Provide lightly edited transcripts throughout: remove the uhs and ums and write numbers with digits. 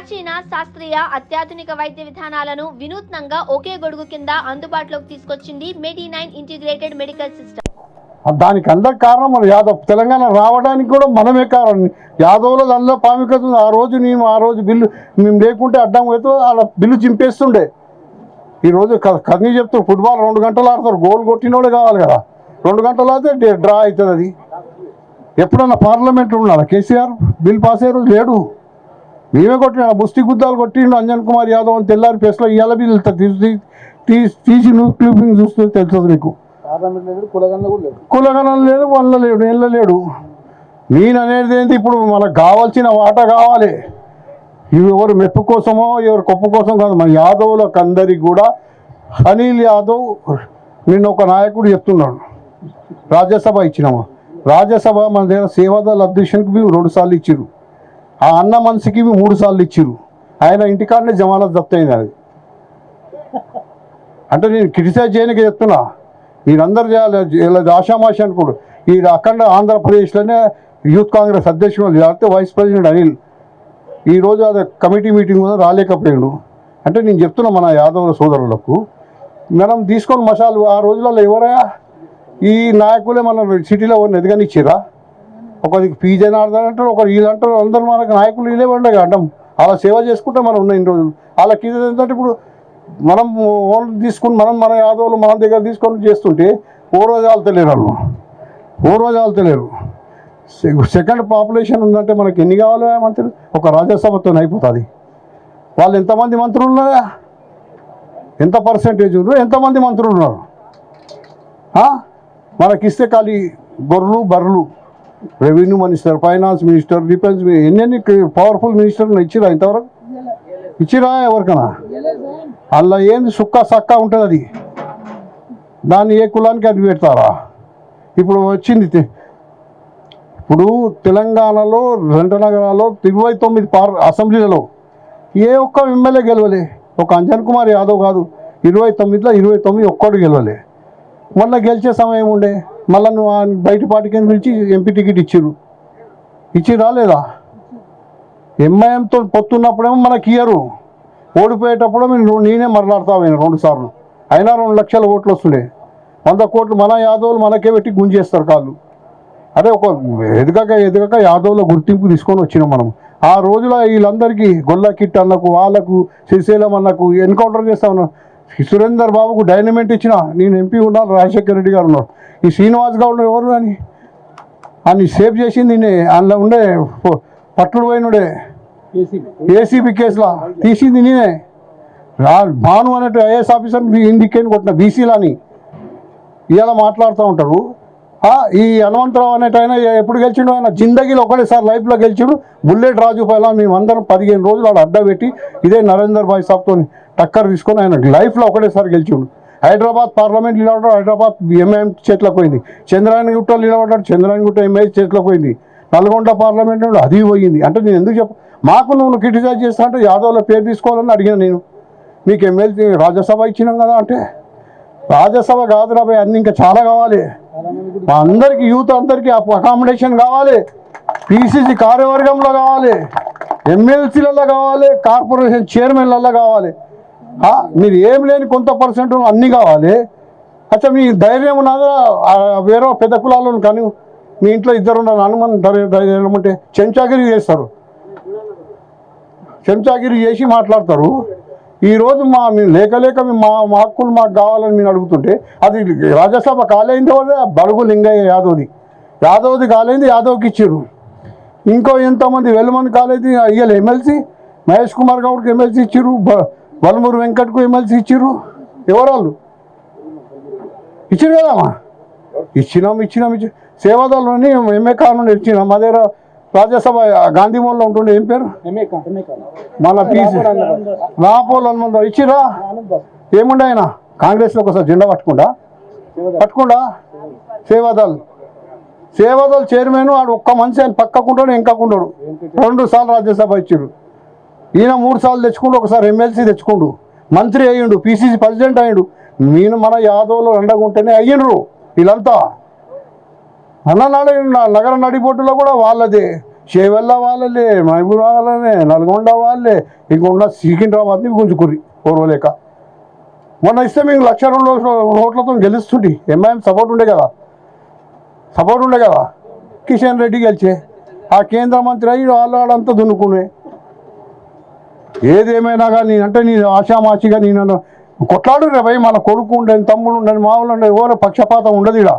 ప్రాచీన శాస్త్రీయ అత్యాధునిక వైద్య విధానాలను వినూత్నంగా ఒకే గొడుగు కింద అందుబాటులోకి తీసుకొచ్చింది మెడి9 ఇంటిగ్రేటెడ్ మెడికల్ సిస్టమ్. దానికి అందరికి కారణం మన యాదవ్. తెలంగాణ రావడానికి కూడా మనమే కారణం. యాదవ్లో దానిలో పామికత. ఆ రోజు బిల్లు మేము లేకుంటే అడ్డం పోతే అలా బిల్లు చింపేస్తుండే. ఈరోజు కన్నీ చెప్తారు, ఫుట్బాల్ 2 గంటలు ఆడతారు, గోల్ కొట్టినోడే కావాలి కదా. 2 గంటలు ఆడితే డ్రా అవుతుంది. అది ఎప్పుడన్నా పార్లమెంట్లో ఉన్నాడు కేసీఆర్ బిల్ పాస్ అయ్యే రోజు లేడు. మేమే కొట్టినాడు, ముష్టి గుద్దాలు కొట్టిండు అంజన్ కుమార్ యాదవ్ అని తెల్లారి ప్రెస్లో ఇవాళ బిల్లు తీసి న్యూస్ క్లిప్పింగ్ చూస్తే తెలుస్తుంది మీకు. కులగణం లేదు, వల్ల లేడు, ఎల్ల లేడు. నేను అనేది ఏంటి, ఇప్పుడు మనకు కావాల్సిన వాటా కావాలి. ఇవి ఎవరు మెప్పు కోసమో ఎవరు గొప్ప కోసం కాదు. మన యాదవులకు అందరికి కూడా అనిల్ యాదవ్ నిన్న ఒక నాయకుడు చెప్తున్నాడు, రాజ్యసభ ఇచ్చినాము. రాజ్యసభ మన దగ్గర సేవాదళ అధ్యక్షునికి 2 సార్లు ఇచ్చిర్రు, ఆ అన్న మనిషికి 3 సార్లు ఇచ్చిర్రు. ఆయన ఇంటికాడనే జమానత్ జప్తయింది. అది అంటే నేను క్రిటిసైజ్ చేయడానికి చెప్తున్నా. మీరందరూ చేయాలి. ఇలా ఆషామాషి అనుకోడు. ఈ అఖండ ఆంధ్రప్రదేశ్లోనే యూత్ కాంగ్రెస్ అధ్యక్షుడు లేకపోతే వైస్ ప్రెసిడెంట్ అనిల్ ఈరోజు అది కమిటీ మీటింగ్ రాలేకపోయాడు. అంటే నేను చెప్తున్నా మన యాదవుల సోదరులకు, మనం తీసుకొని మసాలు ఆ రోజులలో ఎవరైనా ఈ నాయకులే మన సిటీలో ఎవరిని ఎదగనిచ్చిరా. ఒకరికి పీజీ ఆడతారంటారు, ఒకరు వీళ్ళంటారు. అందరూ మనకు నాయకులు వీళ్ళే ఉండే అడ్డం. అలా సేవ చేసుకుంటే మనం ఉన్న ఇన్ని రోజులు. వాళ్ళకి ఇది ఏంటంటే ఇప్పుడు మనం ఓన్ తీసుకుని మన యాదవులు మన దగ్గర తీసుకొని చేస్తుంటే ఓ రోజు ఆల్తలేరు. సెకండ్ పాపులేషన్ ఉందంటే మనకి ఎన్ని కావాలి మంత్రులు? ఒక రాజ్యసభతో అయిపోతుంది. వాళ్ళు ఎంతమంది మంత్రులు ఉన్నారా, ఎంత పర్సెంటేజ్ ఉన్నారు, ఎంతమంది మంత్రులు ఉన్నారు? మనకిస్తే ఖాళీ గొర్రెలు బర్రెలు. Revenue minister, finance minister, defence ఎన్ని పవర్ఫుల్ మినిస్టర్లు ఇచ్చిరా? ఇంతవరకు ఇచ్చిరా ఎవరికైనా? అలా ఏంది సుక్క సక్క ఉంటుంది. అది దాన్ని ఏ కులానికి అది పెడతారా? ఇప్పుడు వచ్చింది. ఇప్పుడు తెలంగాణలో 2 నగరాల్లో 29 అసెంబ్లీలలో ఏ ఒక్క ఎమ్మెల్యే గెలవలే. ఒక అంజన్ కుమార్ యాదవ్ కాదు, 29లో 29 ఒక్కడు గెలవలే. మొన్న గెలిచే సమయం ఉండే, మళ్ళీ నువ్వు బయట పార్టీకి పిలిచి ఎంపీ టికెట్ ఇచ్చిరా లేదా? ఎంఐఎంతో పొత్తున్నప్పుడేమో మనకి ఇయ్యరు, ఓడిపోయేటప్పుడు నేనే మరలాడతావు 2 సార్లు. అయినా 2 లక్షల ఓట్లు వస్తుండే. 100 కోట్లు మన యాదవులు మనకే పెట్టి గుంజేస్తారు కాళ్ళు. అదే ఒక ఎదగక యాదవుల గుర్తింపు తీసుకొని వచ్చినాం మనం. ఆ రోజులో వీళ్ళందరికీ గొల్ల కిట్ అన్నకు, వాళ్ళకు, శ్రీశైలం అన్నకు ఎన్కౌంటర్ చేస్తా ఉన్నాం. సురేందర్ బాబుకు డైనమెంట్ ఇచ్చిన నేను ఎంపీ ఉన్నాను, రాజశేఖర రెడ్డి గారు ఉన్నాడు. ఈ శ్రీనివాస్ గౌడ్ ఎవరు అని అన్ని సేవ్ చేసింది నేనే. అందులో ఉండే పట్టుడు పోయినుడే ఏసీబీ కేసులో తీసింది నేనే. భాను అన్నట్టు ఐఏఎస్ ఆఫీసర్ ఇండికేట్ కొట్టిన బీసీలు అని ఇలా మాట్లాడుతూ ఉంటారు. ఈ హనుమంతరావు అనేట ఆయన ఎప్పుడు గెలిచిండు? ఆయన జిందగీలో ఒకటేసారి లైఫ్లో గెలిచిండు. బుల్లెట్ రాజు పైలా మేమందరం 15 రోజులు ఆడ అడ్డా పెట్టి ఇదే నరేందర్ భాయ్ సాబ్తో టక్కర్ తీసుకొని ఆయన లైఫ్లో ఒకటేసారి గెలిచిండు. హైదరాబాద్ పార్లమెంట్ నిలబడ్డాడు, హైదరాబాద్ ఎంఐఎం చేతిలోకి పోయింది. చంద్రాయణగుట్టలో నిలబడ్డాడు, చంద్రాయణగుట్ట ఎంఐ చేతిలోకి పోయింది. నల్గొండ పార్లమెంట్ అది పోయింది. అంటే నేను ఎందుకు మాకు నువ్వు క్రిటిసైజ్ చేస్తా అంటే యాదవ్ల పేరు తీసుకోవాలని అడిగిన నేను. మీకు ఎమ్మెల్సీ రాజ్యసభ ఇచ్చినాం కదా అంటే, రాజ్యసభ కాదు రాబోయే, అన్ని ఇంకా చాలా కావాలి. అందరికీ యూత్ అందరికీ అకామిడేషన్ కావాలి, పిసిసి కార్యవర్గంలో కావాలి, ఎమ్మెల్సీలలో కావాలి, కార్పొరేషన్ చైర్మన్లలో కావాలి. మీరు ఏం లేని కొంత పర్సెంట్ అన్నీ కావాలి. అచ్చా మీ ధైర్యం ఉన్నదా? వేరే పెద్ద కులాలను కానీ మీ ఇంట్లో 2 ఉన్నారు, హనుమాన్ ధైర్యం అంటే చెంచాగిరి చేస్తారు, చెంచాగిరి చేసి మాట్లాడతారు. ఈరోజు మేము లేక మా హక్కులు మాకు కావాలని నేను అడుగుతుంటే అది రాజ్యసభ కాలేంది బడుగు లింగయ్య యాదవ్ది కాలేంది, యాదవ్కి ఇచ్చారు. ఇంకో ఎంతోమంది వెలుమంది కాలేది ఇయ్యలే. ఎమ్మెల్సీ మహేష్ కుమార్ గౌడ్కి ఎమ్మెల్సీ ఇచ్చారు, వలమూరు వెంకట్కు ఎమ్మెల్సీ ఇచ్చారు. ఎవరాళ్ళు ఇచ్చారు కదమ్మా? ఇచ్చినాం. సేవాదళని ఎంఏ కాను ఇచ్చినాం. మా దగ్గర రాజ్యసభ గాంధీమోన్లో ఉంటుండే, ఏం పేరు మన పీసీ రాపోల్ హనుమంతరావు ఇచ్చిరా. ఏముండే ఆయన కాంగ్రెస్లో ఒకసారి జెండా పట్టుకుండా సేవాదళ్ చైర్మన్ వాడు ఒక్క మనిషి ఆయన పక్కకుంటాడు, ఎంకకుంటాడు. 2 సార్లు రాజ్యసభ ఇచ్చారు. ఈయన 3 సార్లు తెచ్చుకుంటూ, ఒకసారి ఎమ్మెల్సీ తెచ్చుకుండు, మంత్రి అయ్యిండు, పిసిసి ప్రెసిడెంట్ అయ్యిండు. నేను మన యాదవ్లో అండగుంటేనే అయ్యిండ్రు వీళ్ళంతా. అన్ననాడు నగర నడిబొట్టులో కూడా వాళ్ళదే. చేవెళ్ళ వాళ్ళే, మహబూబ్ వాళ్ళనే, నల్గొండ వాళ్ళే, ఇంకొన్న సికింద్రాబాద్ని గుంజుకుర్రి ఓర్వలేక. మొన్న ఇస్తే మీకు 1,02 ఓట్లతో గెలుస్తుండే. ఎంఐఎం సపోర్ట్ ఉండే కదా. కిషన్ రెడ్డి గెలిచే ఆ కేంద్ర మంత్రి అయ్యి వాళ్ళంతా దున్నుకునే. ఏదేమైనా కానీ అంటే నేను ఆశామాషిగా నేను కొట్లాడు రే భయ్, మన కొడుకు ఉండని, తమ్ముడు ఉండని, మామూలు ఉండని, ఎవరు పక్షపాతం ఉండదు ఇక్కడ.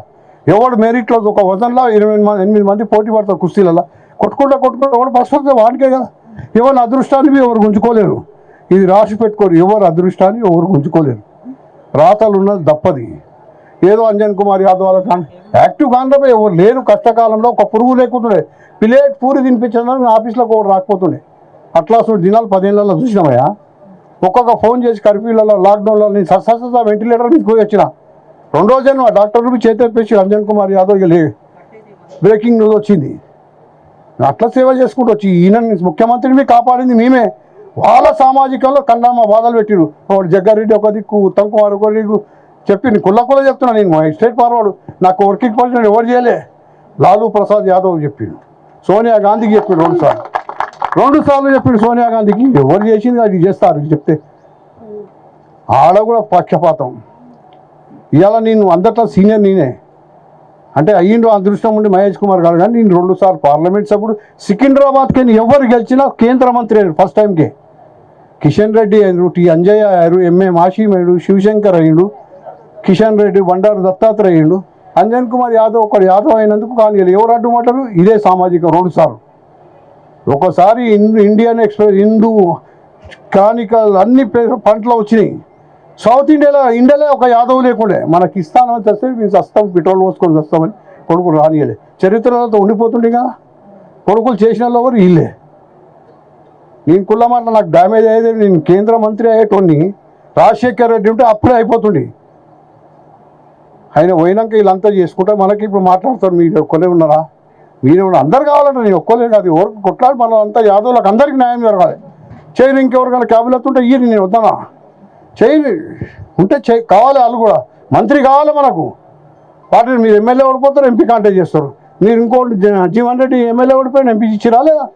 ఎవడు మెరిట్లో ఒక వజన్లో 8 మంది పోటీ పడతారు కుస్తీలలో. కొట్టుకుంటా ఎవడు ఫస్ట్ వస్తే వాడికే కదా. ఎవరి అదృష్టాన్ని ఎవరు గుంజుకోలేరు. ఇది రాసి పెట్టుకోరు, ఎవరు అదృష్టాన్ని ఎవరు గుంజుకోలేరు. రాతలు ఉన్నది దప్పది. ఏదో అంజన్ కుమార్ యాదవ్ వాళ్ళ యాక్టివ్ కాండ్రపై ఎవరు లేరు. కష్టకాలంలో ఒక పురుగు లేకుంటుండే. ప్లేట్ పూరి తినిపించడానికి ఆఫీస్లోకి ఒకటి రాకపోతుండే. అట్లా దినాలు 10 ఏళ్ళలో చూసినామయ్యా. ఒక్కొక్క ఫోన్ చేసి కర్ఫ్యూలలో, లాక్డౌన్లో నేను సస్సా వెంటిలేటర్ నుంచి పోయి వచ్చిన. 2 రోజులు డాక్టర్ చేతెప్పేసి అంజన్ కుమార్ యాదవ్ బ్రేకింగ్ న్యూస్ వచ్చింది. అట్లా సేవ చేసుకుంటూ వచ్చి ఈయన ముఖ్యమంత్రిని కాపాడింది మేమే. వాళ్ళ సామాజికంలో కన్నమ్మ బాధలు పెట్టిరు. ఒకటి జగ్గారెడ్డి ఒక దిక్కు, ఉత్తమ్ కుమార్ ఒక దిక్కు చెప్పి కుల్ల చెప్తున్నా. నేను స్టేట్ ఫార్వర్డ్ నాకు వర్కింగ్ పొజిషన్ ఎవరు చేయలే. లాలూ ప్రసాద్ యాదవ్ చెప్పిండు, సోనియా గాంధీకి చెప్పిండు 2 సార్లు చెప్పిండు సోనియా గాంధీకి. ఎవరు చేసింది అది చేస్తారు చెప్తే. ఆడ కూడా పక్షపాతం. ఇవాళ నేను అందరిలో సీనియర్ నేనే అంటే అయ్యిండు అదృష్టం ఉండి మహేష్ కుమార్ గారు. కానీ నేను 2 సార్లు పార్లమెంట్ సభ్యుడు. సికింద్రాబాద్కి ఎవరు గెలిచినా కేంద్ర మంత్రి అయ్యారు ఫస్ట్ టైంకే. కిషన్ రెడ్డి అయ్యారు, టి అంజయ్య అయ్యారు, ఎంఏ మాషీం అయ్యాడు, శివశంకర్ అయ్యిండు, కిషన్ రెడ్డి, బండారు దత్తాత్రేయ అయ్యిండు. అంజన్ కుమార్ యాదవ్ ఒకడు యాదవ్ అయినందుకు కానీ ఎవరు అడ్డుమంటారు? ఇదే సామాజిక 2 సార్లు. ఒకసారి ఇండియన్ ఎక్స్ప్రెస్, హిందూ, క్రానికల్ అన్ని పంటలు వచ్చినాయి. సౌత్ ఇండియాలో ఒక యాదవ్ లేకుండే. మనకి ఇస్తానని తెస్తే మేము వస్తాం, పెట్రోల్ పోసుకొని వస్తామని కొడుకులు రానియలే. చరిత్రలతో ఉండిపోతుండే కదా. కొడుకులు చేసిన వాళ్ళు ఎవరు? వీళ్ళే. నేను కుల్ల మాట నాకు డ్యామేజ్ అయ్యేది. నేను కేంద్ర మంత్రి అయ్యేటోని రాజశేఖర్ రెడ్డి ఉంటే అప్పుడే అయిపోతుండే. ఆయన పోయినాక వీళ్ళంతా చేసుకుంటే మనకి ఇప్పుడు మాట్లాడతారు. మీరు ఒక్కలే ఉన్నారా? మీరే ఉన్నారు. అందరు కావాలంటే నేను ఒక్కలే కాదు. ఎవరికి కొట్లాడి మనం అంతా యాదవులకు అందరికీ న్యాయం జరగాలి. చేయరు ఇంకెవరికైనా క్యాబినెట్ ఉంటే ఇయ్యి, నేను వద్దానా? చేయరు ఉంటే కావాలి. వాళ్ళు కూడా మంత్రి కావాలి మనకు. పార్టీ మీరు ఎమ్మెల్యే ఓడిపోతారు, ఎంపీ కాంటాక్ట్ చేస్తారు. మీరు ఇంకోటి జీవన్ రెడ్డి ఎమ్మెల్యే ఓడిపోయిన ఎంపీ ఇచ్చిరా లేదా?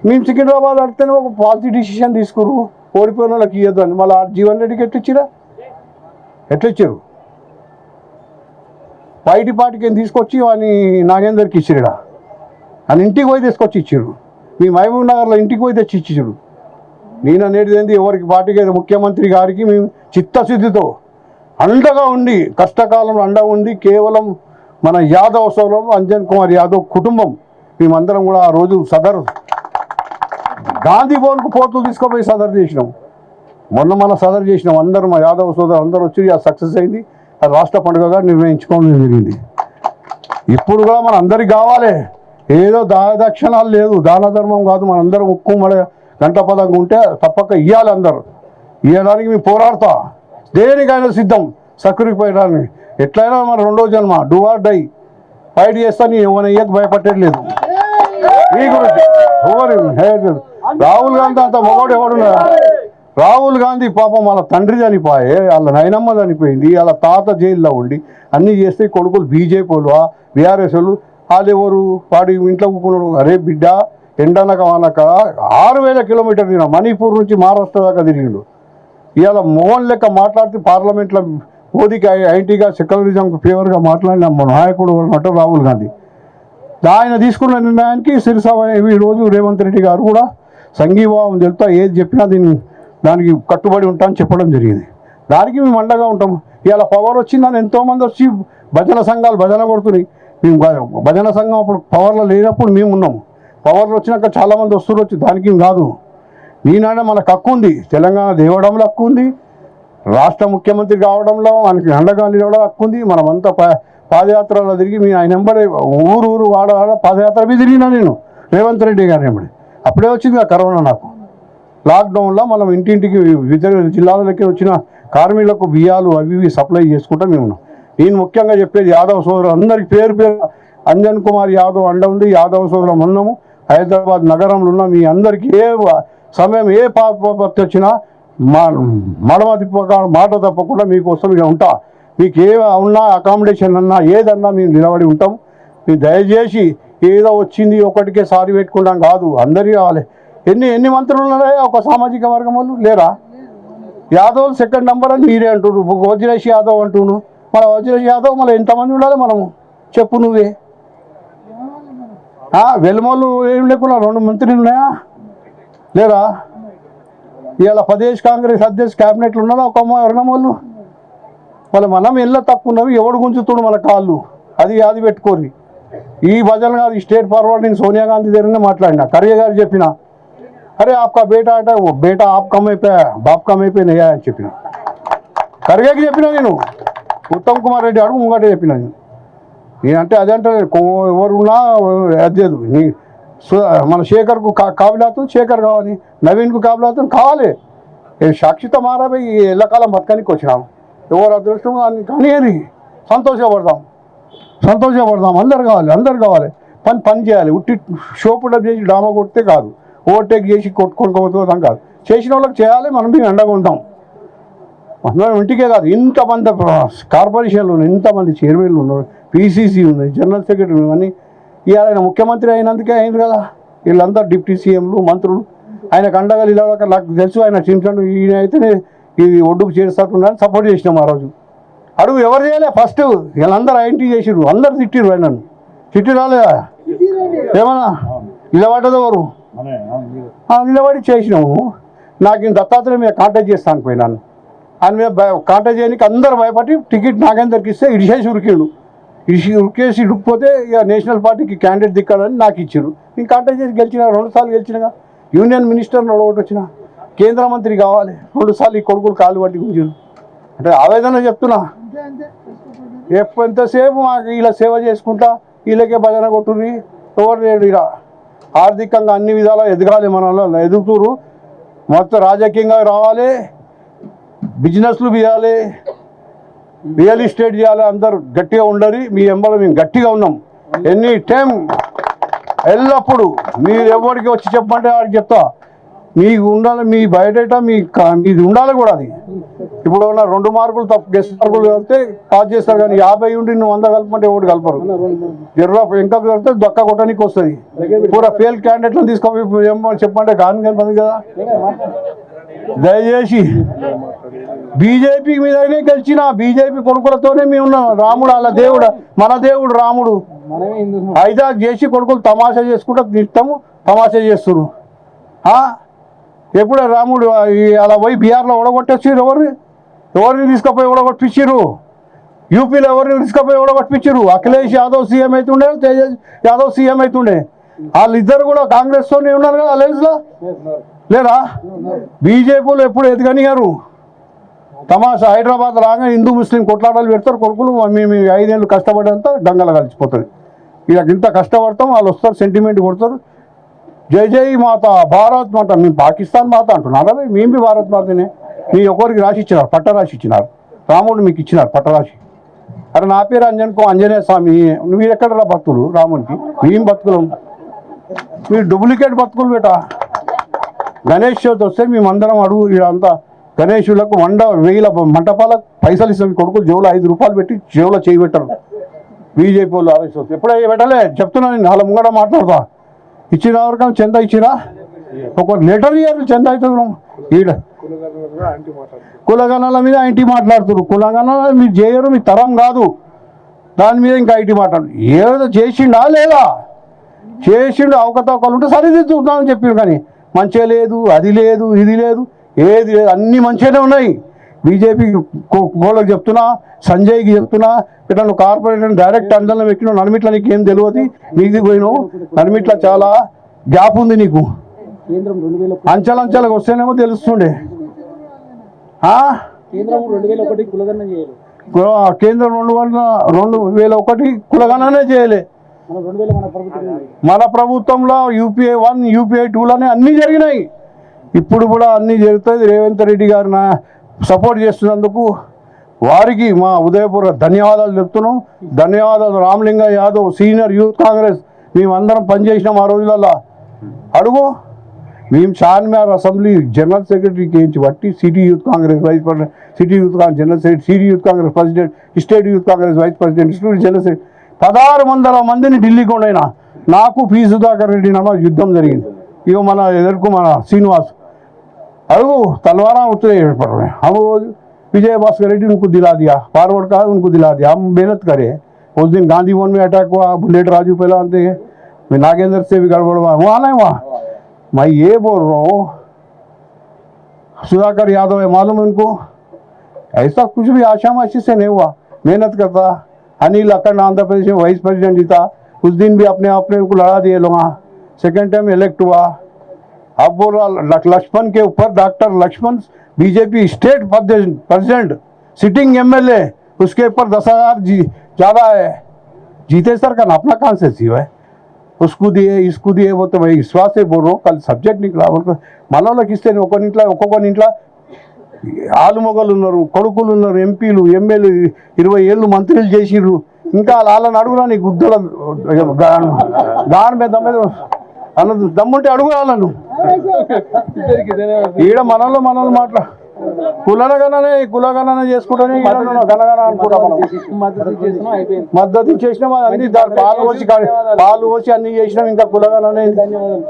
మేము సికింద్రాబాద్ అడితేనే ఒక పాలసీ డిసిషన్ తీసుకురు, ఓడిపోయిన వాళ్ళకి ఇవ్వద్దు అని. మళ్ళీ జీవన్ రెడ్డికి ఎట్లిచ్చిరా? ఎట్లిచ్చారు? బయటి పార్టీకి తీసుకొచ్చి వాడిని నాగేందర్కి ఇచ్చిరా. అని ఇంటికి పోయి తీసుకొచ్చి ఇచ్చారు. మీ మహబూబ్ నగర్లో ఇంటికి పోయి తెచ్చి ఇచ్చారు. నేను అనేది ఏంటి, ఎవరికి పార్టీకి ముఖ్యమంత్రి గారికి మేము చిత్తశుద్ధితో అండగా ఉండి, కష్టకాలంలో అండగా ఉండి, కేవలం మన యాదవ్ సోదరులు అంజన్ కుమార్ యాదవ్ కుటుంబం మేమందరం కూడా ఆ రోజు సదర్ గాంధీ భవన్కు పోతూ తీసుకుపోయి సదర్ చేసినాం. మన సదర్ చేసినాం. అందరూ మా యాదవ్ సోదరు అందరూ వచ్చి అది సక్సెస్ అయింది. అది రాష్ట్ర పండుగగా నిర్ణయించుకోవడం జరిగింది. ఇప్పుడు కూడా మన అందరికి కావాలి. ఏదో దక్షిణాలు లేదు, దాన ధర్మం కాదు. మనందరం ఉక్కు మడ గంట పదంగా ఉంటే తప్పక ఇవ్వాలి. అందరూ ఇవ్వడానికి మేము పోరాడతా. దేనికైనా సిద్ధం సక్రిపోయడానికి. ఎట్లయినా మన 2వ జన్మ డూ ఆర్ డై ఫైట్ చేస్తా. నేను ఏమైనా భయపట్టేది లేదు. మీ గురించి ఎవరు రాహుల్ గాంధీ అంత మొగోడు ఎవడున్నా? రాహుల్ గాంధీ పాపం వాళ్ళ తండ్రి చనిపోయే, వాళ్ళ నాయనమ్మ చనిపోయింది, వాళ్ళ తాత జైల్లో ఉండి అన్నీ చేస్తే కొడుకులు బీజేపీ వాళ్ళు, బీఆర్ఎస్ వాళ్ళు. వాళ్ళు ఎవరు? వాడు ఇంట్లో కూకున్నాడు. అరే బిడ్డ, ఎండనక వానక 6000 కిలోమీటర్లు తిరిగిన మణిపూర్ నుంచి మహారాష్ట్ర దాకా తిరిగిండు. ఇవాళ మోహన్ లెక్క మాట్లాడితే పార్లమెంట్లో మోదీకి ఐటీగా సెక్యులరిజంకి ఫేవర్గా మాట్లాడిన నాయకుడు అంటారు రాహుల్ గాంధీ. ఆయన తీసుకున్న నిర్ణయానికి ఈరోజు రేవంత్ రెడ్డి గారు కూడా సంఘీభావం తెలుపుతా ఏది చెప్పినా దానికి కట్టుబడి ఉంటామని చెప్పడం జరిగింది. దానికి మేము అండగా ఉంటాము. ఇవాళ పవర్ వచ్చిందని ఎంతోమంది వచ్చి భజన సంఘాలు భజన కొడుతున్నాయి. మేము భజన సంఘం అప్పుడు పవర్లో లేనప్పుడు మేము ఉన్నాము. పవర్లో వచ్చినాక చాలామంది వస్తున్నారు. వచ్చి దానికి కాదు. ఈనాడే మనకు హక్కు ఉంది. తెలంగాణ దేవడంలో హక్కు ఉంది. రాష్ట్ర ముఖ్యమంత్రి కావడంలో మనకి అండగా నిలవడం హక్కు ఉంది. మనమంతా పాదయాత్రలో తిరిగి మీ ఆయన వెంబడి ఊరు వాడ పాదయాత్ర మీద తిరిగినా నేను రేవంత్ రెడ్డి గారి వెంబడి. అప్పుడే వచ్చింది ఆ కరోనా. నాకు లాక్డౌన్లో మనం ఇంటింటికి వివిధ జిల్లాలకి వచ్చిన కార్మికులకు బియ్యాలు అవి ఇవి సప్లై చేసుకుంటూ మేము ఉన్నాం. నేను ముఖ్యంగా చెప్పేది యాదవ్ సోదరులు అందరికి పేరు అంజన్ కుమార్ యాదవ్ అండ ఉంది. యాదవ్ సోదరులు ఉన్నాము. హైదరాబాద్ నగరంలో ఉన్న మీ అందరికీ ఏ సమయం ఏ పాపత్తి వచ్చినా మడమ తిప్పక మాట తప్పకుండా మీకోసం ఇక ఉంటా. మీకు ఏ ఉన్నా అకామిడేషన్ అన్నా ఏదన్నా మేము నిలబడి ఉంటాం. మీరు దయచేసి ఏదో వచ్చింది ఒకటికే సారి పెట్టుకుంటాం కాదు, అందరికీ కావాలి. ఎన్ని మంత్రులు ఉన్నారా ఒక సామాజిక వర్గం వాళ్ళు లేరా? యాదవ్ సెకండ్ నెంబర్ అని మీరే అంటున్నారు, వజ్రేష్ యాదవ్ అంటున్నాను. మన వజ్రేష్ యాదవ్ మళ్ళీ ఎంతమంది ఉండాలి మనము చెప్పు నువ్వే. వెలుమోళ్ళు ఏం లేకుండా 2 మంత్రులు ఉన్నాయా లేరా? ఇవాళ ప్రదేశ్ కాంగ్రెస్ అధ్యక్ష క్యాబినెట్లు ఉన్నారా ఒక వర్గమోళ్ళు? మళ్ళీ మనం ఎల్ల తక్కువ ఉన్నవి, ఎవడు గుంజుతుడు మన కాళ్ళు, అది పెట్టుకోరు. ఈ భజన కాదు, ఈ స్టేట్ ఫార్వర్డ్ నేను సోనియా గాంధీ దగ్గరనే మాట్లాడినా. ఖర్గే గారు చెప్పిన, అరే ఆప్కా బేటా అంటే బేటా ఆప్ కమ్ అయిపోయా బాప్ కమ్ అయిపోయినాయా అని చెప్పిన. ఖర్గేకి చెప్పిన నేను, ఉత్తమ్ కుమార్ రెడ్డి అడుగు ముంగటే చెప్పిన నేనంటే అదంటే ఎవరున్నా అదేదు నీ మన శేఖర్కు కాబిలాతో శేఖర్ కావాలి, నవీన్కు కాబిలాతో కావాలి. సాక్షిత మారాబోయి ఎల్లకాలం బతకానికి వచ్చినాం. ఎవరు అదృష్టం కానీ సంతోషపడదాం, అందరు కావాలి. పని చేయాలి. ఉట్టి షోపుడప్ చేసి డ్రామా కొడితే కాదు, ఓవర్టేక్ చేసి కొట్టుకోవడం కాదు. చేసిన వాళ్ళకి చేయాలి, మనం మేము ఎండగా ఉంటాం. మనం ఇంటికే కాదు, ఇంతమంది కార్పొరేషన్లు ఉన్నాయి, ఇంతమంది చైర్మన్లు ఉన్నారు, పీసీసీ ఉన్నాయి, జనరల్ సెక్రటరీ అని. ఇవాళ ఆయన ముఖ్యమంత్రి అయినందుకే అయింది కదా. వీళ్ళంతా డిప్యూటీ సీఎంలు మంత్రులు ఆయనకు అండగా నిలవక నాకు తెలుసు. ఆయన చించాడు, ఈయన అయితేనే ఇది ఒడ్డుకు చేరుస్తారని సపోర్ట్ చేసినాం ఆ రోజు. అడుగు ఎవరు చేయలే ఫస్ట్, వీళ్ళందరూ ఐఎన్టీ చేసిర్రు, అందరు తిట్టిర్రు ఆయనను. తిట్టి రాలేదా ఏమన్నా? నిలబడ్డది ఎవరు? నిలబడి చేసినాము. నాకు ఇంత దత్తాత్రేయ మీద కాంటాక్ట్ చేస్తాను పోయినాను. ఆయన మీద కాంటాక్ట్ చేయడానికి అందరు భయపడి టికెట్ నాగేందర్కి ఇస్తే ఇడిచేసి ఉరికేసి ఇడుకుపోతే ఇక నేషనల్ పార్టీకి క్యాండిడేట్ దిక్కాలని నాకు ఇచ్చారు. నేను కాంటాక్ట్ చేసి గెలిచిన, 2 సార్లు గెలిచినగా. యూనియన్ మినిస్టర్ని ఒకటి వచ్చిన, కేంద్ర మంత్రి కావాలి, 2 సార్లు ఈ కొడుకులు కాలు పట్టి గుంజారు. అంటే ఆవేదన చెప్తున్నా. ఎంతసేపు మాకు ఇలా సేవ చేసుకుంటా వీళ్ళకే భజన కొట్టుర్రి, ఎవరు లేడు ఇలా. ఆర్థికంగా అన్ని విధాలా ఎదగాలి, మన ఎదుగుతురు. మొత్తం రాజకీయంగా రావాలి, బిజినెస్లు చేయాలి, రియల్ ఎస్టేట్ చేయాలి. అందరు గట్టిగా ఉండరు. మీ ఎంబలో మేము గట్టిగా ఉన్నాం. ఎనీ టైం ఎల్లప్పుడు మీరు ఎవరికి వచ్చి చెప్పమంటే వాడికి చెప్తా. మీకు ఉండాలి, మీ బయోడేటా మీది ఉండాలి కూడా. అది ఇప్పుడు ఉన్న 2 మార్కులు తప్పు గెస్ట్ మార్కులు కలిపితే పాస్ చేస్తారు, కానీ 50 ఉండి నువ్వు 100 కలపమంటే ఎవరు కలపరు. జర్రా ఇంకా కలిపితే దొక్క కొట్టడానికి వస్తుంది. పూరా ఫెయిల్ క్యాండిడేట్లను తీసుకోపోయి చెప్పమంటే కానీ కనపడింది కదా. దయచేసి బీజేపీ మీదనే గెలిచిన, బీజేపీ కొడుకులతోనే మేము ఉన్నాం. రాముడు వాళ్ళ దేవుడు, మన దేవుడు రాముడు. హైజాక్ చేసి కొడుకులు తమాషా చేసుకుంటూ నిత్యము తమాషా చేస్తున్నారు. ఎప్పుడే రాముడు అలా పోయి బీహార్లో ఓడగొట్టేసారు. ఎవరిని తీసుకుపోయి ఓడగొట్టించారు? యూపీలో ఎవరిని తీసుకుపోయి ఓడగొట్టించారు? అఖిలేష్ యాదవ్ సీఎం అవుతుండే, తేజస్ యాదవ్ సీఎం అవుతుండే. వాళ్ళిద్దరు కూడా కాంగ్రెస్తోనే ఉన్నారు కదా అలయన్స్లో, లేరా? బీజేపీలో ఎప్పుడు ఎదగనియారు. తమాషా హైదరాబాద్ రాగా హిందూ ముస్లిం కొట్లాటలు పెడతారు. కొడుకులు మేము 5 ఏళ్ళు కష్టపడేంతా గంగలో కలిసిపోతుంది. ఇలా ఇంత కష్టపడతాం, వాళ్ళు వస్తారు, సెంటిమెంట్ కొడతారు. జై జై మాత, భారత్ మాత. మేము పాకిస్తాన్ మాత అంటున్నారా? మేము భారత్ మాతనే. మీ ఒకరికి రాసి ఇచ్చినారు, పట్ట రాసి ఇచ్చినారు. రాముడు మీకు ఇచ్చినారు పట్టరాసి. అరే నా పేరు ఆంజనేయ స్వామి. మీరు ఎక్కడ రా భక్తులు రాముడికి? మేము భక్తులం, మీరు డూప్లికేట్ భక్తులు బేటా. గణేష్ చవితి వస్తే మేమందరం అడుగు ఇదంతా గణేషులకు 100,000 మంటపాలకు పైసలు ఇస్తాం. కొడుకులు జేబులో 5 రూపాయలు పెట్టి జేబులో చేయి పెట్టరు. బీజేపీ వాళ్ళు ఆలోచిస్తారు. ఎప్పుడై పెట్టలే చెప్తున్నాను, నేను వాళ్ళ ముంగడ మాట్లాడతా. ఇచ్చిన ఎవరికైనా చందా ఇచ్చినా ఒక లెటర్ ఇయ్యారు, చందా అవుతుంది. ఈడ కులగణాల మీద ఐటీ మాట్లాడుతున్నారు. కులగణాల మీరు చేయరు, మీ తరం కాదు. దాని మీద ఇంకా ఐటీ మాట్లాడు. ఏదో చేసిండా లేదా? చేసిండు, అవకతవకలు ఉంటే సరిదిద్దుతామని చెప్పారు. కానీ మంచిగా లేదు, అది లేదు, ఇది లేదు, ఏది లేదు, అన్నీ మంచిగానే ఉన్నాయి. బీజేపీ గోళ్ళకి చెప్తున్నా, సంజయ్కి చెప్తున్నా, ఇట్లా నువ్వు కార్పొరేటర్ డైరెక్ట్ అందరం ఎక్కినావు. నడిమిట్ల నీకు ఏం తెలియదు, నీకు పోయినావు. నడిమిట్ల చాలా గ్యాప్ ఉంది నీకు. అంచెలంచెలకు వస్తేనేమో తెలుస్తుండే. కేంద్రం 2001 కులగణనే చేయలే. మన ప్రభుత్వంలో UPI 1 UPI 2లోనే అన్నీ జరిగినాయి. ఇప్పుడు కూడా అన్నీ జరుగుతుంది. రేవంత్ రెడ్డి గారిని సపోర్ట్ చేస్తున్నందుకు వారికి మా ఉదయపూర్వక ధన్యవాదాలు చెప్తున్నాం. ధన్యవాదాలు. రామలింగ యాదవ్ సీనియర్ యూత్ కాంగ్రెస్ మేమందరం పనిచేసినాం ఆ రోజులలో. అడుగు మేము చార్మినార్ అసెంబ్లీ జనరల్ సెక్రటరీకి ఏంచి బట్టి city youth Congress vice president, city youth Congress general secretary, city youth Congress president, state youth Congress vice president, student general secretary 1600 మందిని ఢిల్లీకి ఉండైనా నాకు పి సుధాకర్ రెడ్డి నమ్మ యుద్ధం జరిగింది. ఇగో మన ఎదుర్కొ మన శ్రీనివాస్ अरे तलवारा उतरे पड़ रहे हैं. हम वो विजय भास्कर रेड्डी उनको दिला दिया, फॉरवर्ड का उनको दिला दिया. हम मेहनत करें. उस दिन गांधी भवन में अटैक हुआ, बुलेट राजू पहला आते हैं, नागेंद्र से भी गड़बड़ हुआ, वहाँ नहीं वहाँ. मैं ये बोल रहा हूँ सुधाकर यादव है, मालूम है उनको. ऐसा कुछ भी आशामाशी से नहीं हुआ. मेहनत करता. अनिल अखंड आंध्र प्रदेश में वाइस प्रेसिडेंट जीता, उस दिन भी अपने को लड़ा दिए लोग. सेकेंड टाइम इलेक्ट हुआ. अब बोल रहा लक्ष्मण के ऊपर doctor Laxman BJP state president sitting MLA, उसके ऊपर 10,000 ज़्यादा है. जीते सर का अपना कहाँ से जीव है. उसको दिए इसको दिए, वो तो मैं विश्वास से बोल रहा हूँ. कल सब्जेक्ट निकला మనలో ఇస్తే ఒక్కొక్క ఇంట్లో ఆలుమొగలు ఉన్నారు, కొడుకులు ఉన్నారు, ఎంపీలు ఎమ్మెల్యేలు 20 ఏళ్ళు మంత్రులు చేసిర్రు. ఇంకా వాళ్ళని అడుగురా నీ గుద్దల దాని మీద అన్నది దమ్ముంటే అడుగు వాళ్ళను. ఈడ మనలో మాట్లా కులగణనే చేసుకుంటానే గనగన అనుకుంటా. మద్దతు చేసినాం, అన్ని పాలు పోసి అన్ని చేసినాం. ఇంకా కులగణనే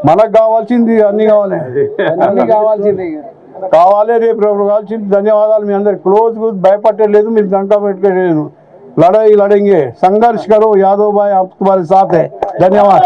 మనకు కావాల్సింది అన్ని కావాలి రేపు కావాల్సింది. ధన్యవాదాలు మీ అందరికి. క్లోజ్ భయపట్టలేదు, మీరు దంకా పెట్టుకోలేదు. लड़ाई लड़ेंगे, संघर्ष करो, यादव भाई आप तुम्हारे साथ है. धन्यवाद.